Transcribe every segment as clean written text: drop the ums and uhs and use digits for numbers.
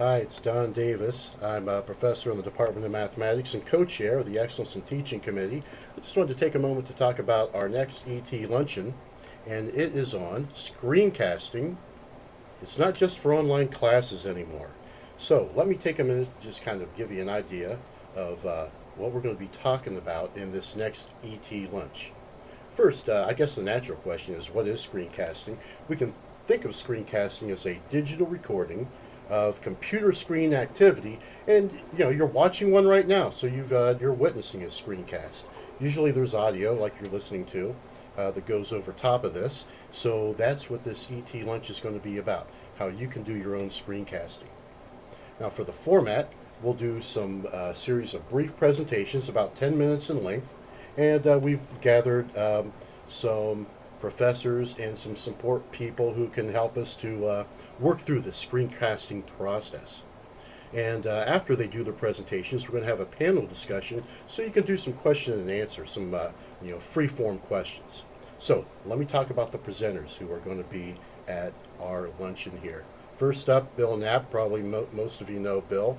Hi, it's Don Davis. I'm a professor in the Department of Mathematics and co-chair of the Excellence in Teaching Committee. I just wanted to take a moment to talk about our next ET Luncheon, and it is on screencasting. It's not just for online classes anymore. So let me take a minute to just kind of give you an idea of what we're going to be talking about in this next ET Lunch. First, I guess the natural question is, what is screencasting? We can think of screencasting as a digital recording of computer screen activity, and you're watching one right now, so you're witnessing a screencast. Usually there's audio like you're listening to that goes over top of this, so that's what this ET Lunch is going to be about, how you can do your own screencasting. Now for the format, we'll do some series of brief presentations about 10 minutes in length, and we've gathered some professors and some support people who can help us to work through the screencasting process. And after they do their presentations, we're going to have a panel discussion so you can do some question and answer, some free-form questions. So let me talk about the presenters who are going to be at our luncheon here. First up, Bill Knapp. Probably most of you know Bill.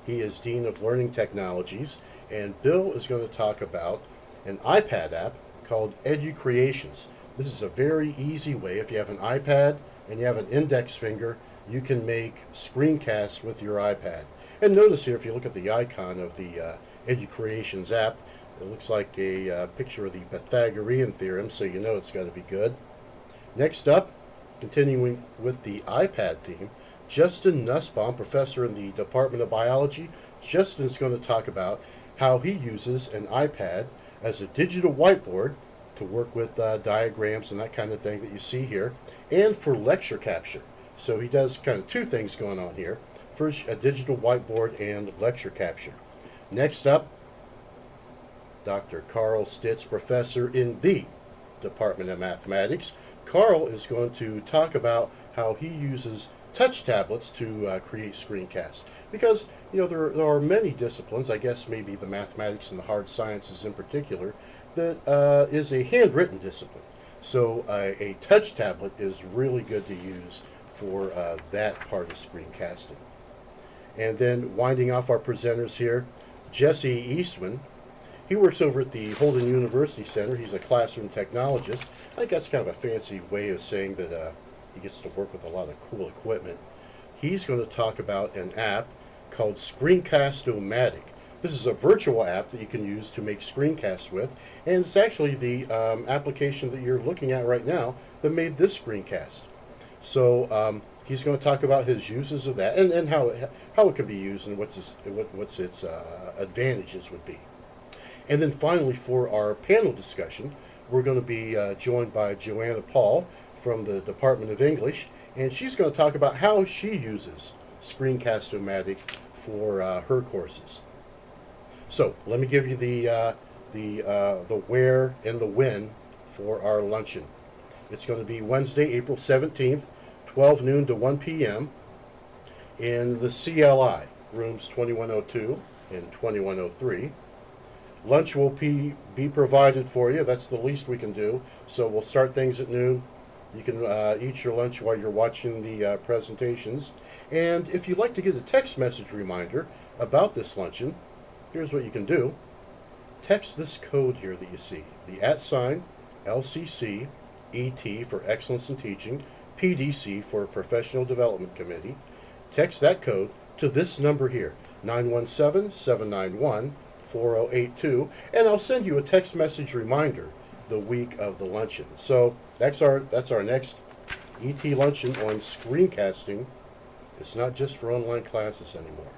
He is Dean of Learning Technologies, and Bill is going to talk about an iPad app called EduCreations. This is a very easy way. If you have an iPad and you have an index finger, you can make screencasts with your iPad. And notice here, if you look at the icon of the EduCreations app, it looks like a picture of the Pythagorean theorem, so you know it's got to be good. Next up, continuing with the iPad theme, Justin Nussbaum, professor in the Department of Biology. Justin is going to talk about how he uses an iPad as a digital whiteboard to work with diagrams and that kind of thing that you see here, and for lecture capture. So he does kind of two things going on here. First, a digital whiteboard and lecture capture. Next up, Dr. Carl Stitz, professor in the Department of Mathematics. Carl is going to talk about how he uses touch tablets to create screencasts. Because there are many disciplines, I guess maybe the mathematics and the hard sciences in particular, that is a handwritten discipline. So a touch tablet is really good to use for that part of screencasting. And then winding off our presenters here, Jesse Eastman. He works over at the Holden University Center. He's a classroom technologist. I think that's kind of a fancy way of saying that he gets to work with a lot of cool equipment. He's going to talk about an app called Screencast-O-Matic. This is a virtual app that you can use to make screencasts with, and it's actually the application that you're looking at right now that made this screencast. So he's going to talk about his uses of that and how it can be used and what's its advantages would be. And then finally, for our panel discussion, we're going to be joined by Joanna Paul from the Department of English, and she's going to talk about how she uses Screencast-O-Matic for her courses. So let me give you the where and the when for our luncheon. It's going to be Wednesday, April 17th, 12 noon to 1 p.m. in the CLI, rooms 2102 and 2103. Lunch will be provided for you. That's the least we can do. So we'll start things at noon. You can eat your lunch while you're watching the presentations. And if you'd like to get a text message reminder about this luncheon, here's what you can do. Text this code here that you see, the @ LCC ET for Excellence in Teaching, PDC for Professional Development Committee. Text that code to this number here, 917-791-4082, and I'll send you a text message reminder the week of the luncheon. So that's our next ET Luncheon on screencasting. It's not just for online classes anymore.